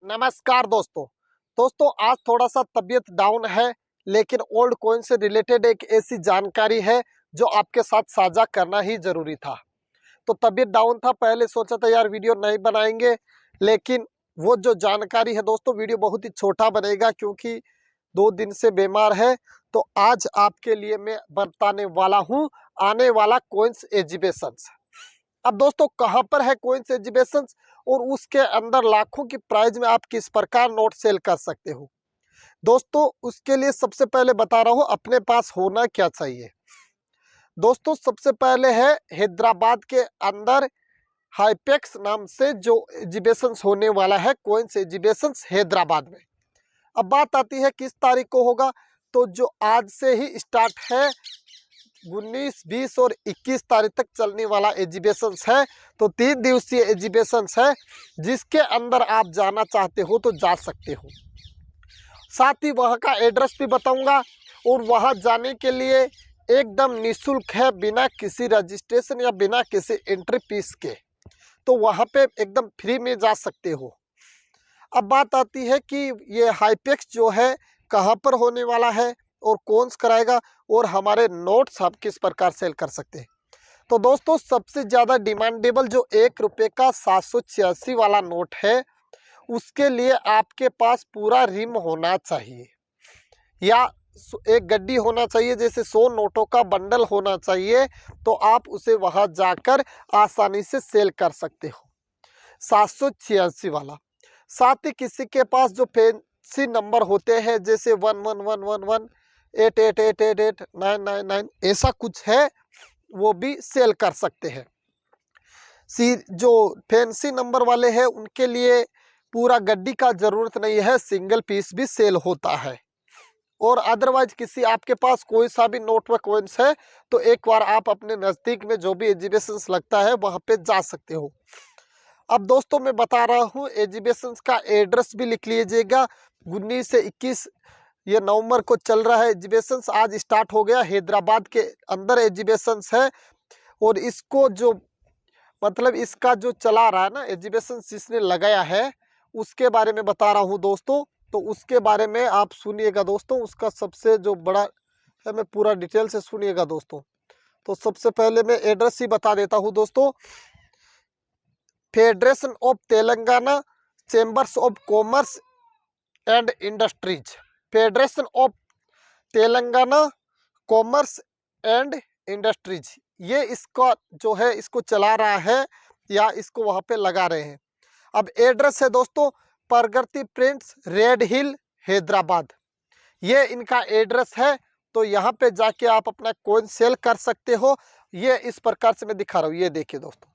नमस्कार दोस्तों आज थोड़ा सा तबीयत डाउन है, लेकिन ओल्ड कॉइन से रिलेटेड एक ऐसी जानकारी है जो आपके साथ साझा करना ही जरूरी था। तो तबीयत डाउन था, पहले सोचा था यार वीडियो नहीं बनाएंगे, लेकिन वो जो जानकारी है दोस्तों, वीडियो बहुत ही छोटा बनेगा क्योंकि 2 दिन से बीमार है। तो आज आपके लिए मैं बताने वाला हूँ आने वाला कॉइन्स एग्जीबिशंस। अब दोस्तों कहाँ पर है कॉइन्स एग्जीबिशंस और उसके अंदर लाखों की प्राइज में आप किस प्रकार नोट सेल कर सकते हो। दोस्तों उसके लिए सबसे पहले बता रहा हूँ अपने पास होना क्या चाहिए। दोस्तों सबसे पहले है हैदराबाद के अंदर हाइपेक्स नाम से जो एग्जीबिशंस होने वाला है, कॉइन्स एग्जीबिशंस हैदराबाद में। अब बात आती है किस तारीख को होगा, तो जो आज से ही स्टार्ट है 19, 20 और 21 तारीख तक चलने वाला एग्जीबिशंस है। तो 3 दिवसीय एग्जीबिशंस है, जिसके अंदर आप जाना चाहते हो तो जा सकते हो। साथ ही वहाँ का एड्रेस भी बताऊंगा और वहाँ जाने के लिए एकदम निःशुल्क है, बिना किसी रजिस्ट्रेशन या बिना किसी एंट्री फीस के। तो वहाँ पे एकदम फ्री में जा सकते हो। अब बात आती है कि ये हाइपेक्स जो है कहाँ पर होने वाला है और कौन कराएगा और हमारे नोट्स आप किस प्रकार सेल कर सकते हैं। तो दोस्तों सबसे ज़्यादा डिमांडेबल जो 1 रुपये का 786 वाला नोट है, उसके लिए आपके पास पूरा रिम होना चाहिए या एक गड्डी होना चाहिए, जैसे 100 नोटों का बंडल होना चाहिए। तो आप उसे वहां जाकर आसानी से सेल कर सकते हो 786 वाला। साथ ही किसी के पास जो फैंसी नंबर होते हैं, जैसे 111111 88888999 ऐसा कुछ है, वो भी सेल कर सकते हैं। जो फैंसी नंबर वाले हैं उनके लिए पूरा गड्डी का ज़रूरत नहीं है, सिंगल पीस भी सेल होता है। और अदरवाइज किसी आपके पास कोई सा भी नोट व कॉइन्स है तो एक बार आप अपने नज़दीक में जो भी एग्जीबिशंस लगता है वहाँ पे जा सकते हो। अब दोस्तों मैं बता रहा हूँ एग्जीबिशंस का एड्रेस भी लिख लीजिएगा। 19 से 21 ये नवंबर को चल रहा है एग्जीबिशंस। आज स्टार्ट हो गया, हैदराबाद के अंदर एग्जीबिशंस है। और इसको जो मतलब इसका जो चला रहा है ना एग्जीबिशन, जिसने लगाया है उसके बारे में बता रहा हूँ दोस्तों। तो उसके बारे में आप सुनिएगा दोस्तों, उसका सबसे जो बड़ा है, मैं पूरा डिटेल से सुनिएगा दोस्तों। तो सबसे पहले मैं एड्रेस ही बता देता हूँ दोस्तों। Federation of Telangana chambers of commerce and industries, federation of Telangana commerce and industries, ये इसका जो है इसको चला रहा है या इसको वहाँ पे लगा रहे हैं। अब एड्रेस है दोस्तों प्रगति प्रिंट्स, रेड हिल, हैदराबाद, ये इनका एड्रेस है। तो यहाँ पे जाके आप अपना कॉइन सेल कर सकते हो। ये इस प्रकार से मैं दिखा रहा हूँ, ये देखिए दोस्तों,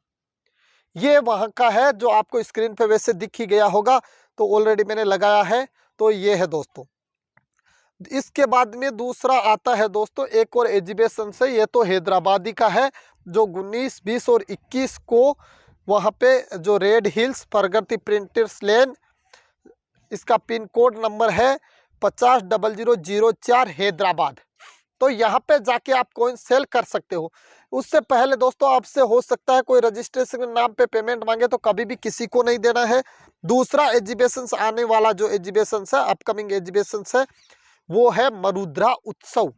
ये वहाँ का है जो आपको स्क्रीन पे वैसे दिख ही गया होगा। तो ऑलरेडी मैंने लगाया है। तो ये है दोस्तों। इसके बाद में दूसरा आता है दोस्तों एक और एग्जीबिशन से, ये तो हैदराबादी का है, जो 19, 20 और 21 को वहाँ पे जो रेड हिल्स प्रगति प्रिंटर्स लेन, इसका पिन कोड नंबर है 500004 हैदराबाद। तो यहाँ पे जाके आप कॉइन सेल कर सकते हो। उससे पहले दोस्तों आपसे हो सकता है कोई रजिस्ट्रेशन के नाम पे पेमेंट मांगे, तो कभी भी किसी को नहीं देना है। दूसरा एग्जीबिशन आने वाला जो एग्जीबिशन है, अपकमिंग एग्जीबिशन है, वो है मरुद्रा उत्सव।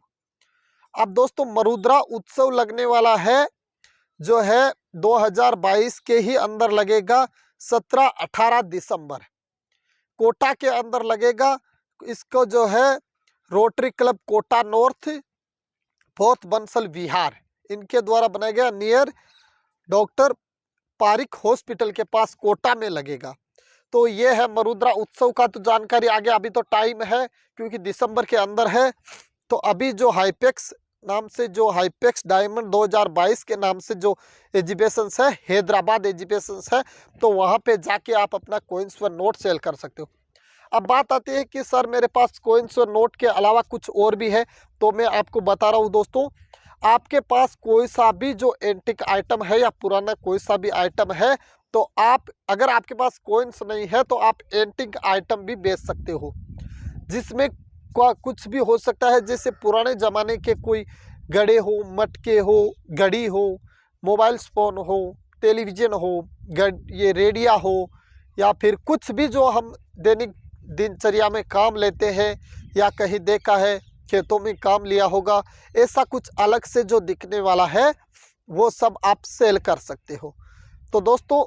अब दोस्तों मरुद्रा उत्सव लगने वाला है जो है 2022 के ही अंदर लगेगा, 17-18 दिसंबर कोटा के अंदर लगेगा। इसको जो है rotary club Kota north, fourth Bansal Vihar, इनके द्वारा बनाया गया, नियर डॉक्टर पारिक हॉस्पिटल के पास कोटा में लगेगा। तो ये है मरुद्रा उत्सव का तो जानकारी। आगे अभी तो टाइम है क्योंकि दिसंबर के अंदर है। तो अभी जो हाइपेक्स नाम से, जो हाइपेक्स डायमंड 2022 के नाम से जो एग्जीबिशंस है, हैदराबाद एग्जीबिशंस है, तो वहाँ पे जाके आप अपना कॉइन्स व नोट सेल कर सकते हो। अब बात आती है कि सर मेरे पास कॉइन्स और नोट के अलावा कुछ और भी है। तो मैं आपको बता रहा हूँ दोस्तों, आपके पास कोई सा भी जो एंटिक आइटम है या पुराना कोई सा भी आइटम है, तो आप अगर आपके पास कॉइन्स नहीं है तो आप एंटिक आइटम भी बेच सकते हो, जिसमें कुछ भी हो सकता है। जैसे पुराने ज़माने के कोई घड़े हो, मटके हो, घड़ी हो, मोबाइल फ़ोन हो, टेलीविज़न हो, ये रेडिया हो, या फिर कुछ भी जो हम दैनिक दिनचर्या में काम लेते हैं या कहीं देखा है खेतों में काम लिया होगा, ऐसा कुछ अलग से जो दिखने वाला है वो सब आप सेल कर सकते हो। तो दोस्तों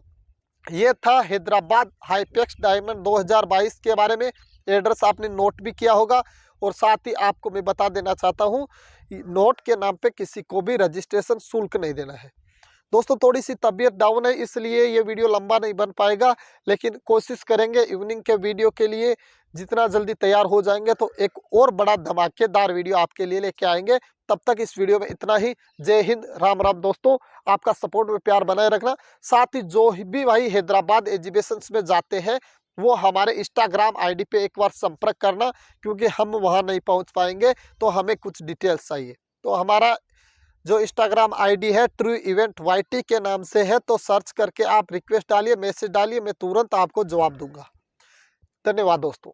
ये था हैदराबाद हाईपेक्स डायमंड 2022 के बारे में। एड्रेस आपने नोट भी किया होगा और साथ ही आपको मैं बता देना चाहता हूँ, नोट के नाम पे किसी को भी रजिस्ट्रेशन शुल्क नहीं देना है। दोस्तों थोड़ी सी तबीयत डाउन है इसलिए ये वीडियो लंबा नहीं बन पाएगा, लेकिन कोशिश करेंगे इवनिंग के वीडियो के लिए जितना जल्दी तैयार हो जाएंगे तो एक और बड़ा धमाकेदार वीडियो आपके लिए लेके आएंगे। तब तक इस वीडियो में इतना ही। जय हिंद, राम राम। दोस्तों आपका सपोर्ट में प्यार बनाए रखना। साथ ही जो भी भाई हैदराबाद एग्जीबिशंस में जाते हैं वो हमारे इंस्टाग्राम आईडी पे एक बार संपर्क करना, क्योंकि हम वहाँ नहीं पहुँच पाएंगे तो हमें कुछ डिटेल्स चाहिए। तो हमारा जो इंस्टाग्राम आईडी है ट्रू इवेंट YT के नाम से है, तो सर्च करके आप रिक्वेस्ट डालिए, मैसेज डालिए, मैं तुरंत आपको जवाब दूंगा। धन्यवाद दोस्तों।